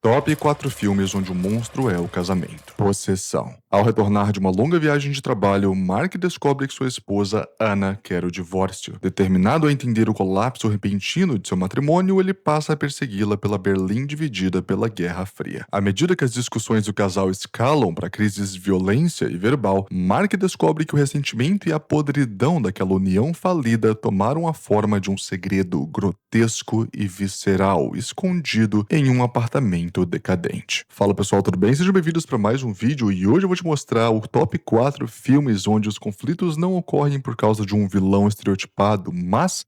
Top 4 filmes onde o monstro é o casamento. Possessão. Ao retornar de uma longa viagem de trabalho, Mark descobre que sua esposa, Anna, quer o divórcio. Determinado a entender o colapso repentino de seu matrimônio, ele passa a persegui-la pela Berlim dividida pela Guerra Fria. À medida que as discussões do casal escalam para crises de violência e verbal, Mark descobre que o ressentimento e a podridão daquela união falida tomaram a forma de um segredo grotesco e visceral, escondido em um apartamento decadente. Fala pessoal, tudo bem? Sejam bem-vindos para mais um vídeo e hoje eu vou te mostrar o top 4 filmes onde os conflitos não ocorrem por causa de um vilão estereotipado, mas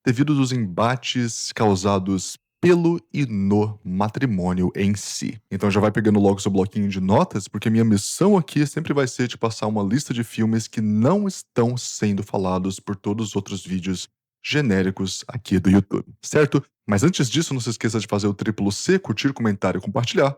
devido aos embates causados pelo e no matrimônio em si. Então já vai pegando logo seu bloquinho de notas, porque minha missão aqui sempre vai ser te passar uma lista de filmes que não estão sendo falados por todos os outros vídeos genéricos aqui do YouTube, certo? Mas antes disso, não se esqueça de fazer o triplo C, curtir, comentar e compartilhar.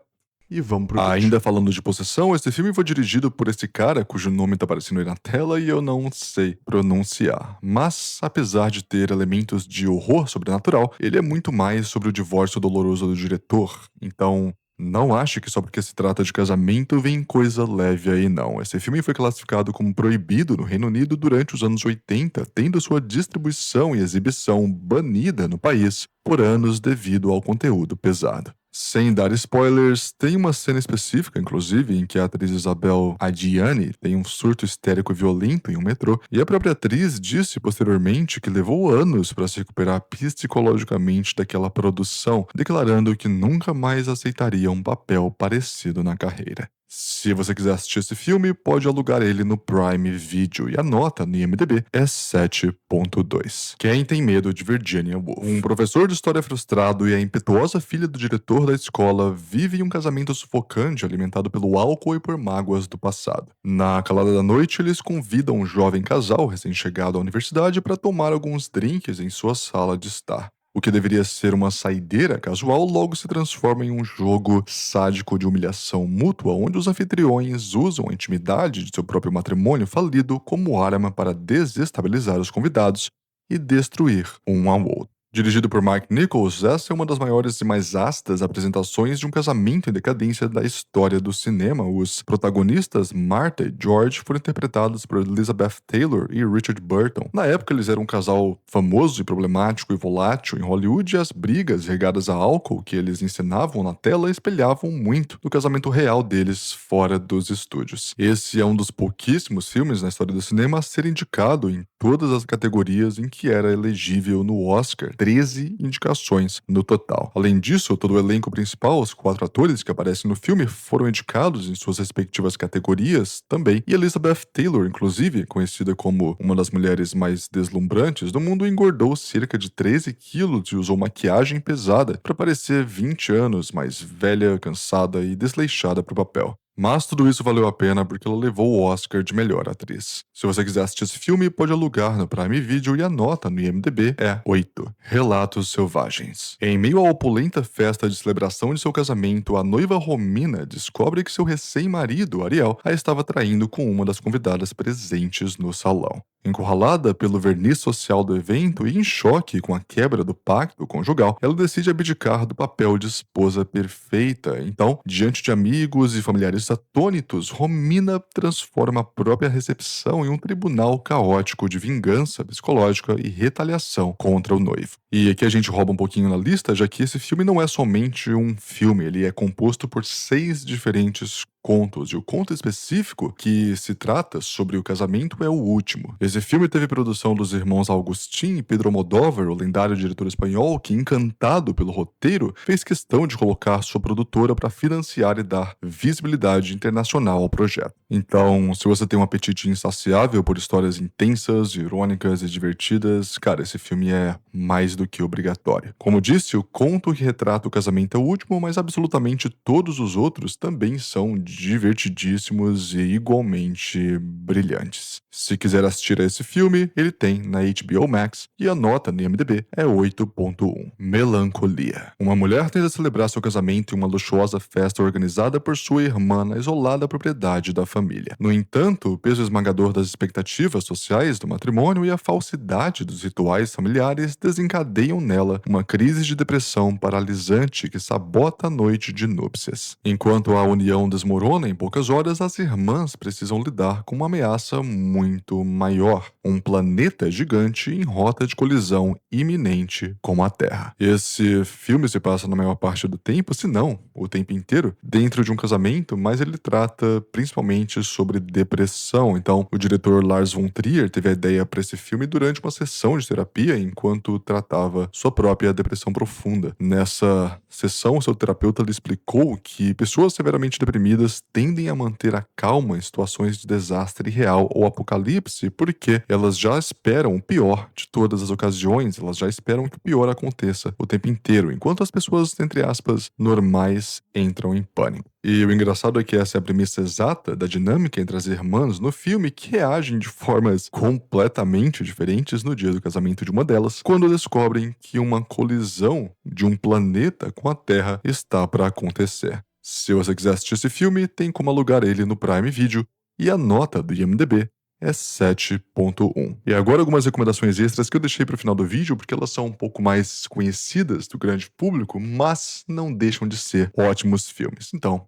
E vamos pro vídeo. Ainda falando de possessão, esse filme foi dirigido por esse cara cujo nome tá aparecendo aí na tela e eu não sei pronunciar. Mas, apesar de ter elementos de horror sobrenatural, ele é muito mais sobre o divórcio doloroso do diretor. Então, não ache que só porque se trata de casamento vem coisa leve aí não. Esse filme foi classificado como proibido no Reino Unido durante os anos 80, tendo sua distribuição e exibição banida no país por anos devido ao conteúdo pesado. Sem dar spoilers, tem uma cena específica, inclusive, em que a atriz Isabel Adjani tem um surto histérico violento em um metrô, e a própria atriz disse posteriormente que levou anos para se recuperar psicologicamente daquela produção, declarando que nunca mais aceitaria um papel parecido na carreira. Se você quiser assistir esse filme, pode alugar ele no Prime Video e a nota no IMDb é 7.2. Quem tem medo de Virginia Woolf? Um professor de história frustrado e a impetuosa filha do diretor da escola vivem um casamento sufocante alimentado pelo álcool e por mágoas do passado. Na calada da noite, eles convidam um jovem casal recém-chegado à universidade para tomar alguns drinks em sua sala de estar. O que deveria ser uma saideira casual logo se transforma em um jogo sádico de humilhação mútua, onde os anfitriões usam a intimidade de seu próprio matrimônio falido como arma para desestabilizar os convidados e destruir um ao outro. Dirigido por Mike Nichols, essa é uma das maiores e mais ácidas apresentações de um casamento em decadência da história do cinema. Os protagonistas, Martha e George, foram interpretados por Elizabeth Taylor e Richard Burton. Na época, eles eram um casal famoso e problemático e volátil em Hollywood, e as brigas regadas a álcool que eles encenavam na tela espelhavam muito do casamento real deles fora dos estúdios. Esse é um dos pouquíssimos filmes na história do cinema a ser indicado em todas as categorias em que era elegível no Oscar, 13 indicações no total. Além disso, todo o elenco principal, os 4 atores que aparecem no filme, foram indicados em suas respectivas categorias também, e Elizabeth Taylor, inclusive, conhecida como uma das mulheres mais deslumbrantes do mundo, engordou cerca de 13 quilos e usou maquiagem pesada para parecer 20 anos mais velha, cansada e desleixada para o papel. Mas tudo isso valeu a pena porque ela levou o Oscar de melhor atriz. Se você quiser assistir esse filme, pode alugar no Prime Video e a nota no IMDb é 8. Relatos Selvagens. Em meio à opulenta festa de celebração de seu casamento, a noiva Romina descobre que seu recém-marido, Ariel, a estava traindo com uma das convidadas presentes no salão. Encurralada pelo verniz social do evento e em choque com a quebra do pacto conjugal, ela decide abdicar do papel de esposa perfeita. Então, diante de amigos e familiares atônitos, Romina transforma a própria recepção em um tribunal caótico de vingança psicológica e retaliação contra o noivo. E aqui a gente rouba um pouquinho na lista, já que esse filme não é somente um filme, ele é composto por 6 diferentes contos, e o conto específico que se trata sobre o casamento é o último. Esse filme teve produção dos irmãos Agustín e Pedro Almodóvar, o lendário diretor espanhol, que, encantado pelo roteiro, fez questão de colocar sua produtora para financiar e dar visibilidade internacional ao projeto. Então, se você tem um apetite insaciável por histórias intensas, irônicas e divertidas, cara, esse filme é mais do que obrigatório. Como disse, o conto que retrata o casamento é o último, mas absolutamente todos os outros também são divertidíssimos e igualmente brilhantes. Se quiser assistir a esse filme, ele tem na HBO Max e a nota no IMDb é 8.1. Melancolia. Uma mulher tenta celebrar seu casamento em uma luxuosa festa organizada por sua irmã na isolada propriedade da família. No entanto, o peso esmagador das expectativas sociais do matrimônio e a falsidade dos rituais familiares desencadeiam nela uma crise de depressão paralisante que sabota a noite de núpcias. Enquanto a união desmorona em poucas horas, as irmãs precisam lidar com uma ameaça muito maior, um planeta gigante em rota de colisão iminente com a Terra. Esse filme se passa na maior parte do tempo, se não o tempo inteiro, dentro de um casamento, mas ele trata principalmente sobre depressão. Então, o diretor Lars von Trier teve a ideia para esse filme durante uma sessão de terapia enquanto tratava sua própria depressão profunda. Nessa sessão, seu terapeuta lhe explicou que pessoas severamente deprimidas tendem a manter a calma em situações de desastre real ou apocalipse porque elas já esperam o pior de todas as ocasiões, elas já esperam que o pior aconteça o tempo inteiro, enquanto as pessoas, entre aspas, normais entram em pânico. E o engraçado é que essa é a premissa exata da dinâmica entre as irmãs no filme, que reagem de formas completamente diferentes no dia do casamento de uma delas, quando descobrem que uma colisão de um planeta com a Terra está para acontecer. Se você quiser assistir esse filme, tem como alugar ele no Prime Video, e a nota do IMDb é 7.1. E agora algumas recomendações extras que eu deixei para o final do vídeo, porque elas são um pouco mais conhecidas do grande público, mas não deixam de ser ótimos filmes. Então,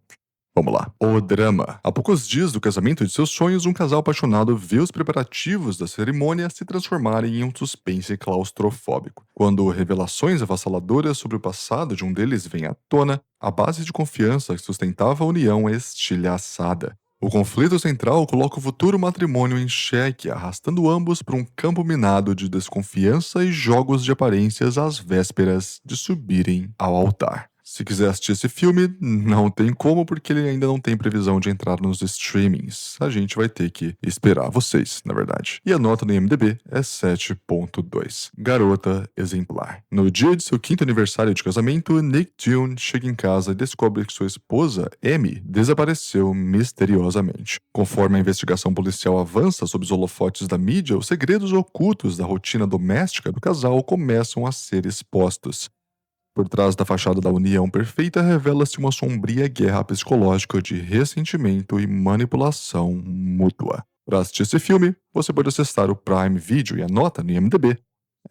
vamos lá. O drama. Há poucos dias do casamento de seus sonhos, um casal apaixonado vê os preparativos da cerimônia se transformarem em um suspense claustrofóbico. Quando revelações avassaladoras sobre o passado de um deles vêm à tona, a base de confiança que sustentava a união é estilhaçada. O conflito central coloca o futuro matrimônio em xeque, arrastando ambos para um campo minado de desconfiança e jogos de aparências às vésperas de subirem ao altar. Se quiser assistir esse filme, não tem como, porque ele ainda não tem previsão de entrar nos streamings. A gente vai ter que esperar vocês, na verdade. E a nota no IMDb é 7.2. Garota exemplar. No dia de seu 5º aniversário de casamento, Nick June chega em casa e descobre que sua esposa, Amy, desapareceu misteriosamente. Conforme a investigação policial avança sob os holofotes da mídia, os segredos ocultos da rotina doméstica do casal começam a ser expostos. Por trás da fachada da união perfeita revela-se uma sombria guerra psicológica de ressentimento e manipulação mútua. Para assistir esse filme, você pode acessar o Prime Video e a nota no IMDb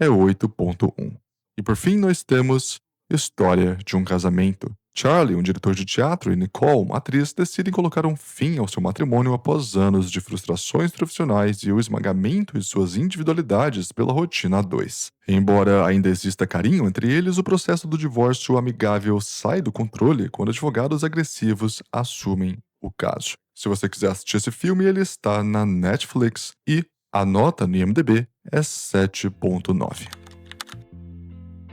é 8.1. E por fim nós temos História de um Casamento. Charlie, um diretor de teatro, e Nicole, uma atriz, decidem colocar um fim ao seu matrimônio após anos de frustrações profissionais e o esmagamento de suas individualidades pela rotina a dois. Embora ainda exista carinho entre eles, o processo do divórcio amigável sai do controle quando advogados agressivos assumem o caso. Se você quiser assistir esse filme, ele está na Netflix e a nota no IMDb é 7.9.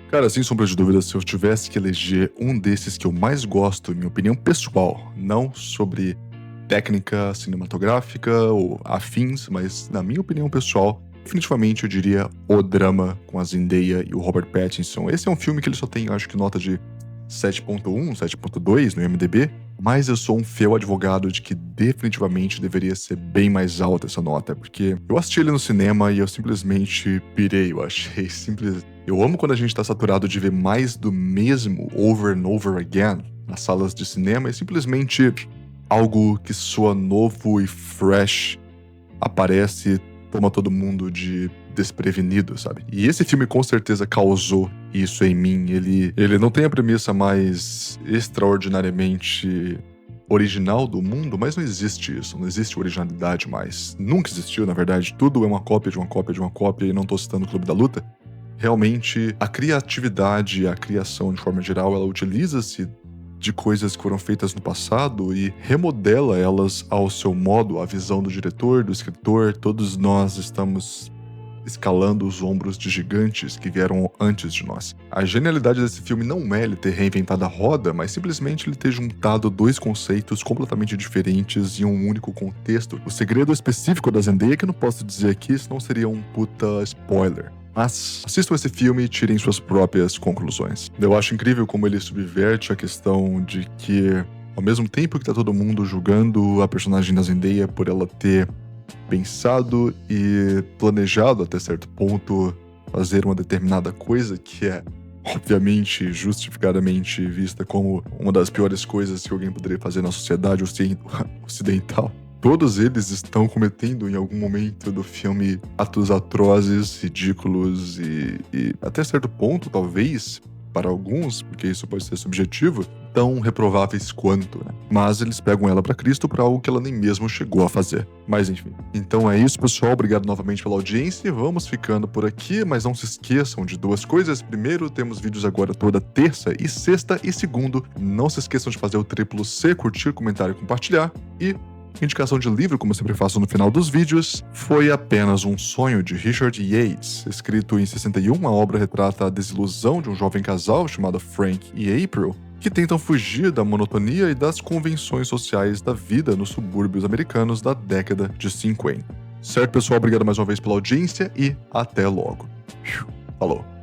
Cara, sem sombra de dúvida, se eu tivesse que eleger um desses que eu mais gosto, em minha opinião pessoal, não sobre técnica cinematográfica ou afins, mas na minha opinião pessoal, definitivamente eu diria O Drama, com a Zendaya e o Robert Pattinson. Esse é um filme que ele só tem, acho que, nota de 7.1, 7.2 no IMDb, mas eu sou um fiel advogado de que definitivamente deveria ser bem mais alta essa nota, porque eu assisti ele no cinema e eu simplesmente pirei, eu achei simples. Eu amo quando a gente tá saturado de ver mais do mesmo over and over again nas salas de cinema e simplesmente algo que soa novo e fresh aparece e toma todo mundo de desprevenido, sabe? E esse filme com certeza causou isso em mim. Ele não tem a premissa mais extraordinariamente original do mundo, mas não existe isso, não existe originalidade mais. Nunca existiu, na verdade. Tudo é uma cópia de uma cópia de uma cópia, e não tô citando o Clube da Luta. Realmente, a criatividade, a criação de forma geral, ela utiliza-se de coisas que foram feitas no passado e remodela elas ao seu modo, a visão do diretor, do escritor. Todos nós estamos escalando os ombros de gigantes que vieram antes de nós. A genialidade desse filme não é ele ter reinventado a roda, mas simplesmente ele ter juntado dois conceitos completamente diferentes em um único contexto. O segredo específico da Zendaya, que eu não posso dizer aqui, senão seria um puta spoiler. Mas assistam esse filme e tirem suas próprias conclusões. Eu acho incrível como ele subverte a questão de que Ao mesmo tempo que tá todo mundo julgando a personagem da Zendaya por ela ter pensado e planejado até certo ponto fazer uma determinada coisa que é obviamente, justificadamente vista como uma das piores coisas que alguém poderia fazer na sociedade ocidental. Todos eles estão cometendo em algum momento do filme atos atrozes, ridículos e até certo ponto, talvez, para alguns, porque isso pode ser subjetivo, tão reprováveis quanto, né? Mas eles pegam ela para Cristo para algo que ela nem mesmo chegou a fazer. Mas enfim. Então é isso, pessoal. Obrigado novamente pela audiência. Vamos ficando por aqui, mas não se esqueçam de duas coisas. Primeiro, temos vídeos agora toda terça e sexta. E segundo, não se esqueçam de fazer o triplo C, curtir, comentar e compartilhar. E indicação de livro, como eu sempre faço no final dos vídeos, Foi Apenas um Sonho, de Richard Yates. Escrito em 61, a obra retrata a desilusão de um jovem casal chamado Frank e April, que tentam fugir da monotonia e das convenções sociais da vida nos subúrbios americanos da década de 50. Certo, pessoal? Obrigado mais uma vez pela audiência e até logo. Falou!